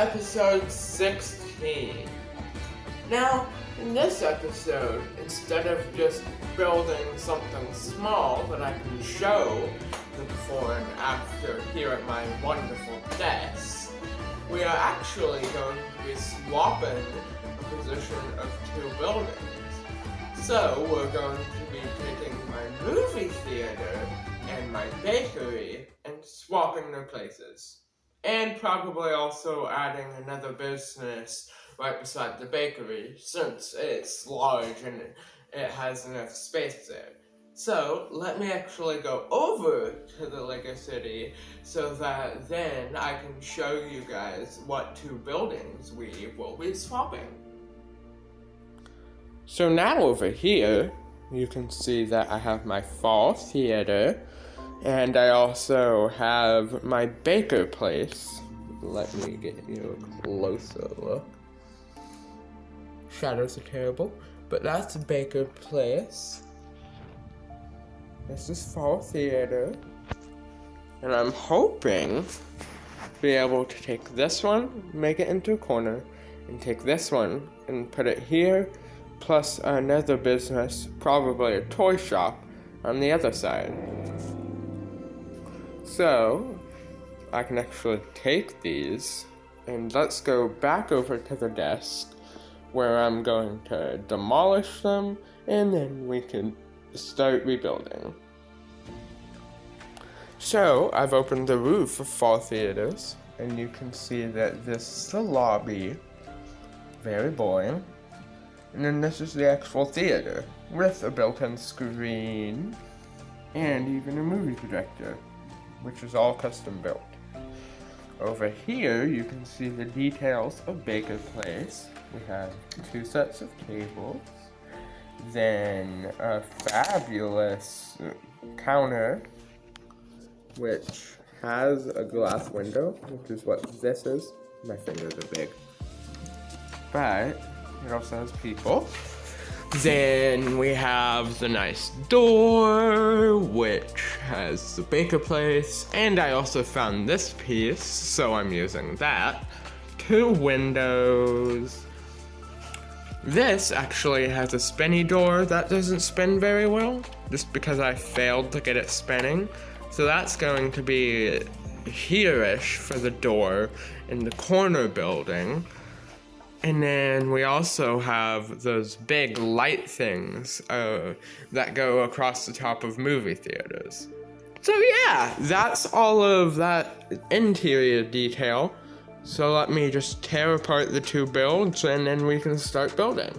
episode 16. Now, in this episode, instead of just building something small that I can show the before and after here at my wonderful desk, we are actually going to be swapping the position of two buildings. So, we're going to be taking my movie theater and my bakery and swapping their places. And probably also adding another business right beside the bakery, since it's large and it has enough space there. So, let me actually go over to the Lego City so that then I can show you guys what two buildings we will be swapping. So now over here, you can see that I have my fall theater, and I also have my baker place. Let me get you a closer look. Shadows are terrible, but that's baker place. This is fall theater. And I'm hoping to be able to take this one, make it into a corner, and take this one and put it here, plus another business, probably a toy shop, on the other side. So, I can actually take these, and let's go back over to the desk, where I'm going to demolish them, and then we can start rebuilding. So, I've opened the roof of Fall Theaters, and you can see that this is the lobby. Very boring. And then this is the actual theater, with a built-in screen, and even a movie projector, which is all custom built. Over here, you can see the details of Baker Place. We have 2 sets of tables, then a fabulous counter, which has a glass window, which is what this is. My fingers are big. But it also has people. Then we have the nice door, which has the baker place, and I also found this piece, so I'm using that. 2 windows. This actually has a spinny door that doesn't spin very well, just because I failed to get it spinning. So that's going to be here-ish for the door in the corner building. And then we also have those big light things that go across the top of movie theaters. So yeah, that's all of that interior detail. So let me just tear apart the 2 builds and then we can start building.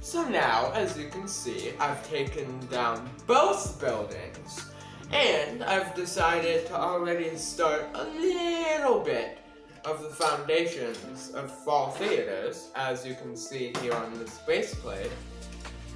So now, as you can see, I've taken down both buildings. And I've decided to already start a little bit of the foundations of Fall Theaters, as you can see here on this base plate.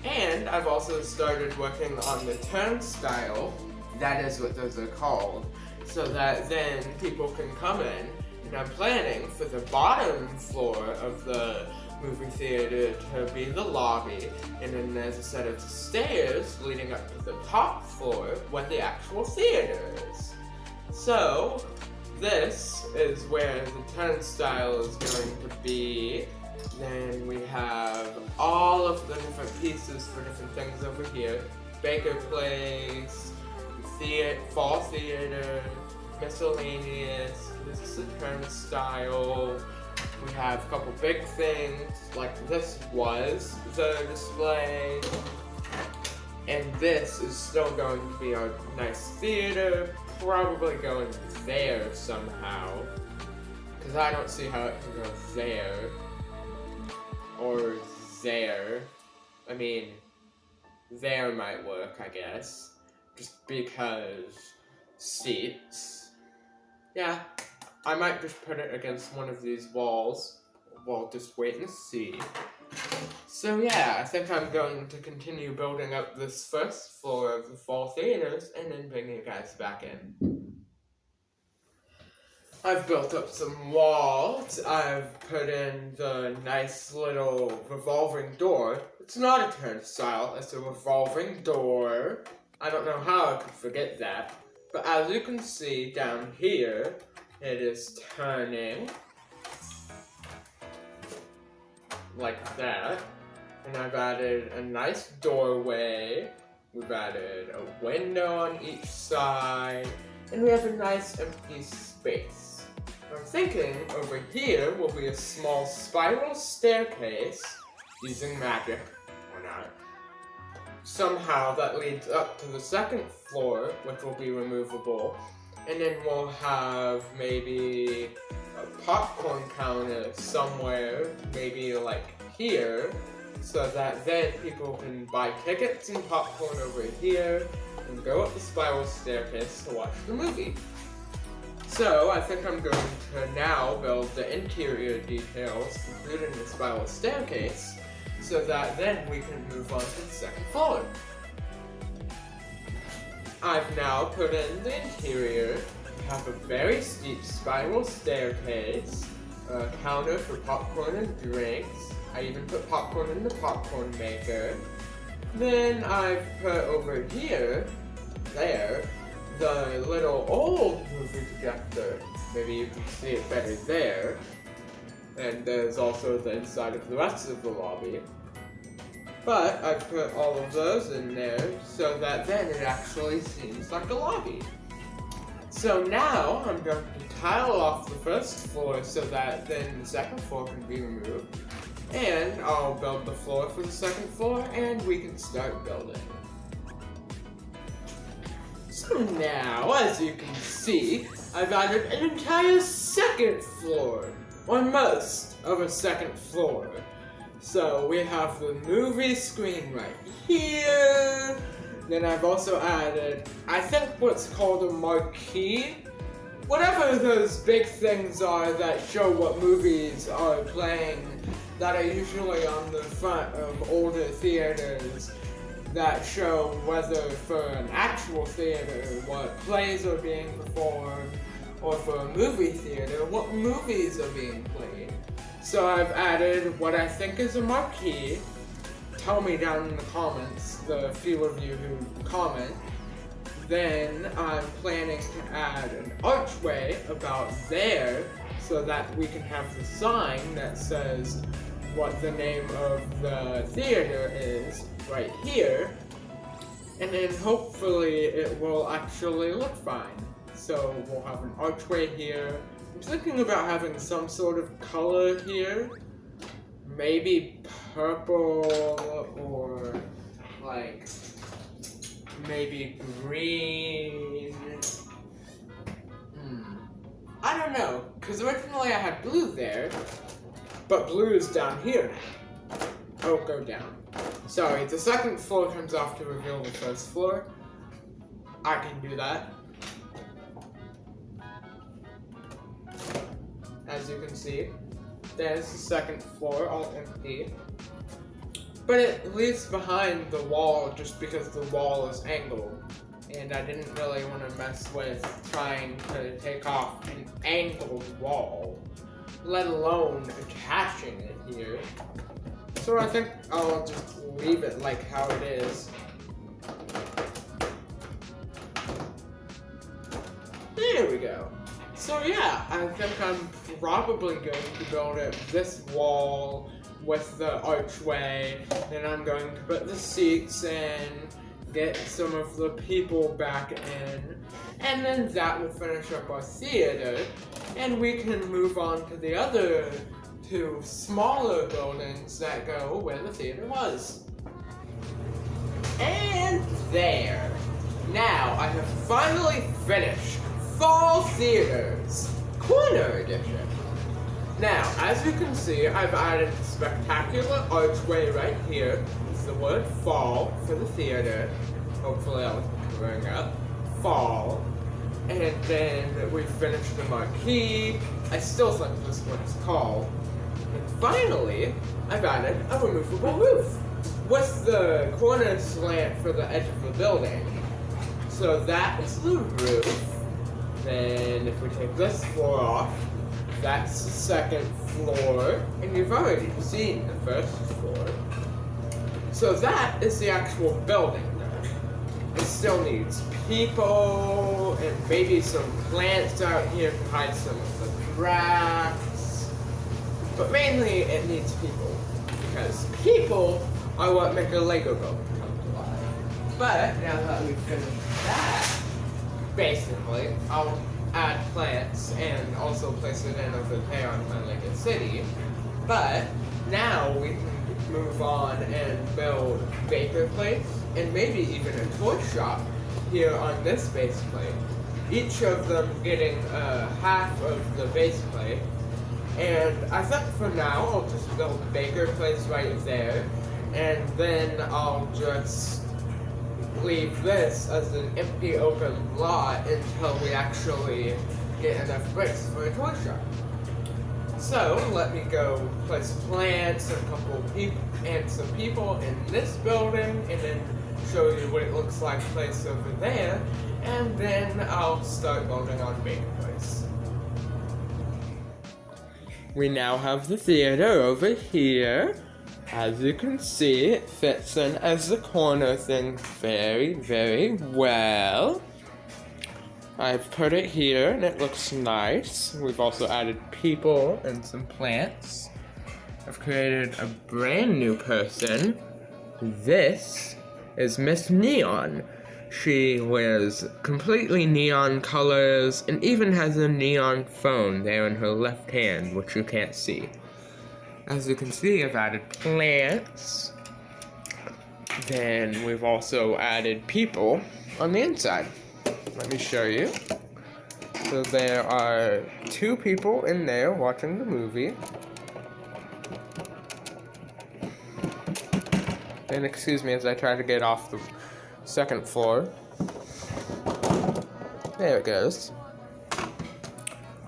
And I've also started working on the turnstile, that is what those are called, so that then people can come in. And I'm planning for the bottom floor of the movie theater to be the lobby, and then there's a set of stairs leading up to the top floor where the actual theater is. So, this is where the turnstile is going to be. Then we have all of the different pieces for different things over here. Baker Place, Fall Theater, miscellaneous, this is the turnstile. We have a couple big things, like this was the display, and this is still going to be our nice theater, probably going there somehow, because I don't see how it can go there, or there. I mean, there might work, I guess, just because seats. Yeah. I might just put it against one of these walls. We'll just wait and see. So yeah, I think I'm going to continue building up this first floor of the Fall Theaters and then bring you guys back in. I've built up some walls. I've put in the nice little revolving door. It's not a turnstile, it's a revolving door. I don't know how I could forget that. But as you can see down here, it is turning like that. And I've added a nice doorway. We've added a window on each side. And we have a nice empty space. I'm thinking over here will be a small spiral staircase using magic or not. Somehow that leads up to the second floor, which will be removable. And then we'll have maybe a popcorn counter somewhere, maybe like here, so that then people can buy tickets and popcorn over here and go up the spiral staircase to watch the movie. So I think I'm going to now build the interior details, including the spiral staircase, so that then we can move on to the second floor. I've now put in the interior. We have a very steep spiral staircase, a counter for popcorn and drinks. I even put popcorn in the popcorn maker. Then I've put over here, the little old movie projector. Maybe you can see it better there. And there's also the inside of the rest of the lobby. But I've put all of those in there so that then it actually seems like a lobby. So now I'm going to tile off the first floor so that then the second floor can be removed. And I'll build the floor for the second floor and we can start building. So now, as you can see, I've added an entire second floor, or most of a second floor. So we have the movie screen right here. Then I've also added, I think what's called a marquee. Whatever those big things are that show what movies are playing, that are usually on the front of older theaters, that show whether for an actual theater what plays are being performed, or for a movie theater what movies are being played. So I've added what I think is a marquee. Tell me down in the comments, the few of you who comment. Then I'm planning to add an archway about there so that we can have the sign that says what the name of the theater is right here. And then hopefully it will actually look fine. So we'll have an archway here. I'm thinking about having some sort of color here. Maybe purple or like maybe green. I don't know, because originally I had blue there, but blue is down here now. Oh, go down. Sorry, the second floor comes off to reveal the first floor. I can do that. As you can see, there's the second floor, all empty. But it leaves behind the wall just because the wall is angled. And I didn't really want to mess with trying to take off an angled wall, let alone attaching it here. So I think I'll just leave it like how it is. There we go. So yeah, I think I'm probably going to build it this wall with the archway, then I'm going to put the seats in, get some of the people back in, and then that will finish up our theater, and we can move on to the other two smaller buildings that go where the theater was. And there! Now I have finally finished Fall Theaters Corner Edition. Now, as you can see, I've added a spectacular archway right here. It's the word fall for the theater. Hopefully I wasn't covering up. Fall. And then we finished the marquee. I still think this one's called. And finally, I've added a removable roof with the corner slant for the edge of the building. So that is the roof. Then if we take this floor off, that's the second floor, and you've already seen the first floor. So that is the actual building now. it still needs people and maybe some plants out here to hide some of the cracks. But mainly it needs people, because people are what make a Lego building come to life. But now that we've finished that, basically, I'll add plants and also place it in over there on my Lego City. But now we can move on and build Baker Place and maybe even a toy shop here on this base plate. Each of them getting half of the base plate. And I think for now I'll just build Baker Place right there, and then I'll just leave this as an empty open lot until we actually get enough bricks for a toy shop. So let me go place plants and a couple of people and some people in this building, and then show you what it looks like placed over there, and then I'll start building on Baker Place. We now have the theater over here. As you can see, it fits in as the corner thing very, very well. I've put it here and it looks nice. We've also added people and some plants. I've created a brand new person. This is Miss Neon. She wears completely neon colors and even has a neon phone there in her left hand, which you can't see. As you can see, I've added plants. Then we've also added people on the inside. Let me show you. So there are 2 people in there watching the movie. And excuse me as I try to get off the second floor. There it goes.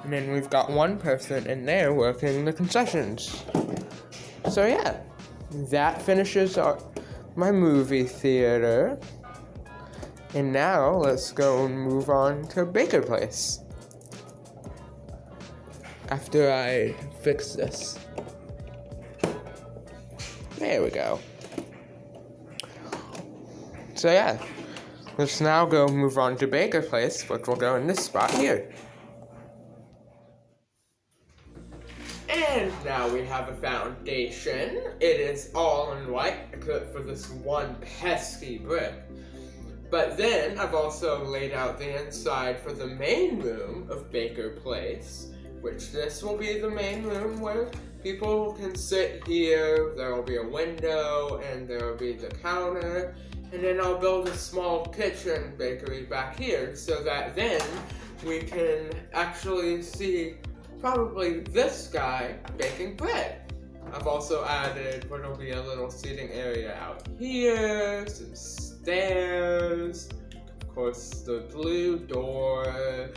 And then we've got 1 person in there working the concessions. So yeah, that finishes my movie theater. And now let's go and move on to Baker Place. After I fix this. There we go. So yeah, let's now go move on to Baker Place, which will go in this spot here. And now we have a foundation. It is all in white, except for this one pesky brick. But then I've also laid out the inside for the main room of Baker Place, which this will be the main room where people can sit here. There will be a window and there will be the counter. And then I'll build a small kitchen bakery back here so that then we can actually see probably this guy baking bread. I've also added what will be a little seating area out here, some stairs, of course the blue door.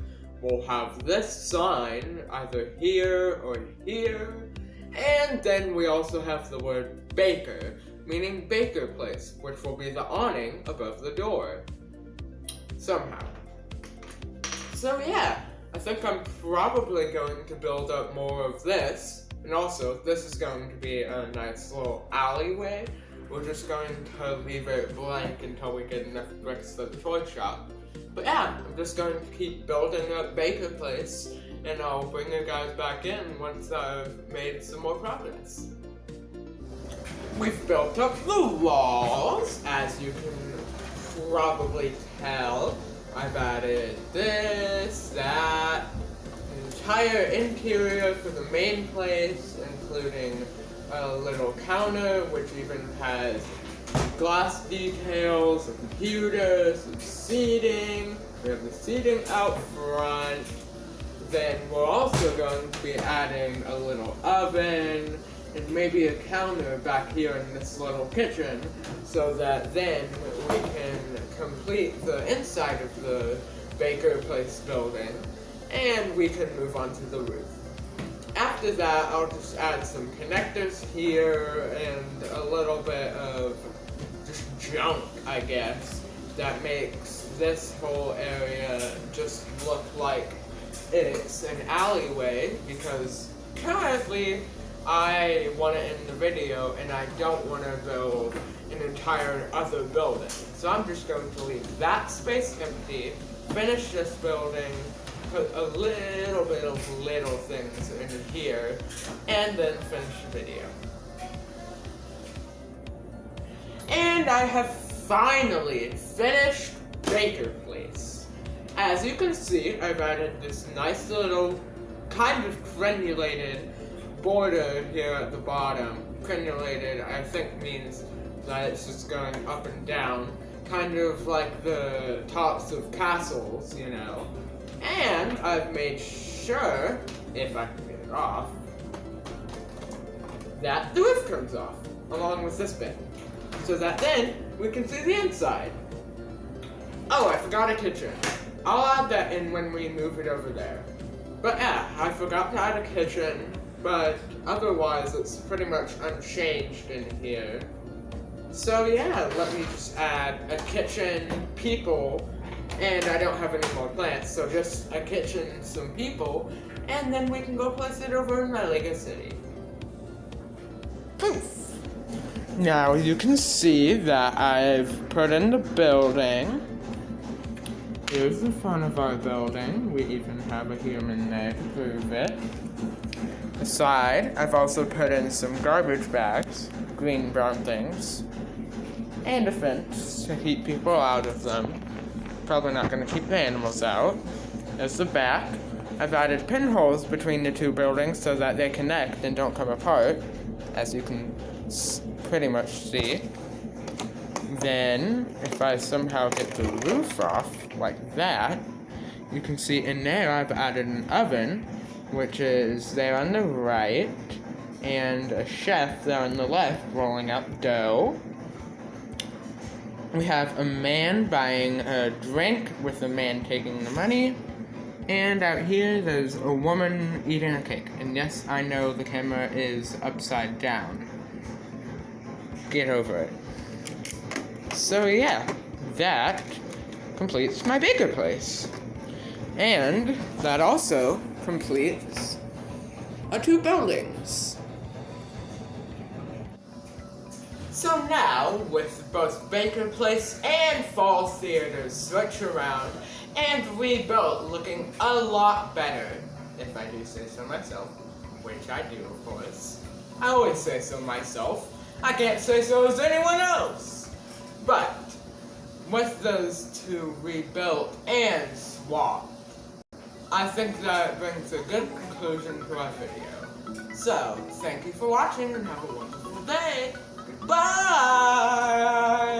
We'll have this sign either here or here, and then we also have the word Baker, meaning Baker Place, which will be the awning above the door. Somehow. So yeah, I think I'm probably going to build up more of this, and also this is going to be a nice little alleyway. We're just going to leave it blank until we get enough bricks for the toy shop. But yeah, I'm just going to keep building up Baker Place, and I'll bring you guys back in once I've made some more progress. We've built up the walls, as you can probably tell. I've added this, that, an entire interior for the main place, including a little counter, which even has glass details, a computer, some seating. We have the seating out front. Then we're also going to be adding a little oven and maybe a counter back here in this little kitchen, so that then we can complete the inside of the Baker Place building and we can move on to the roof. After that, I'll just add some connectors here and a little bit of just junk, I guess, that makes this whole area just look like it's an alleyway, because currently I want to end the video and I don't want to build an entire other building. So I'm just going to leave that space empty, finish this building, put a little bit of little things in here, and then finish the video. And I have finally finished Baker Place. As you can see, I've added this nice little kind of crenulated border here at the bottom. Crenulated, I think, means that it's just going up and down, kind of like the tops of castles, you know. And I've made sure, if I can get it off, that the roof comes off, along with this bit, so that then we can see the inside. Oh, I forgot a kitchen. I'll add that in when we move it over there. But yeah, I forgot to add a kitchen, but otherwise it's pretty much unchanged in here. So yeah, let me just add a kitchen, people, and I don't have any more plants, so just a kitchen, some people, and then we can go place it over in my Lego City. Poof! Now you can see that I've put in the building. Here's the front of our building. We even have a human there to prove it. Aside, I've also put in some garbage bags, green brown things, and a fence to keep people out of them. Probably not going to keep the animals out. There's the back. I've added pinholes between the two buildings so that they connect and don't come apart, as you can pretty much see. Then, if I somehow get the roof off, like that, you can see in there I've added an oven, which is there on the right, and a chef there on the left rolling out dough. We have a man buying a drink with a man taking the money, and out here there's a woman eating a cake. And yes, I know the camera is upside down. Get over it. So yeah, that completes my Baker Place. And that also completes our two buildings. So now, with both Baker Place and Fall Theater switched around and rebuilt looking a lot better, if I do say so myself, which I do of course. I always say so myself. I can't say so as anyone else. But with those two rebuilt and swapped, I think that brings a good conclusion to our video. So, thank you for watching and have a wonderful day. Goodbye!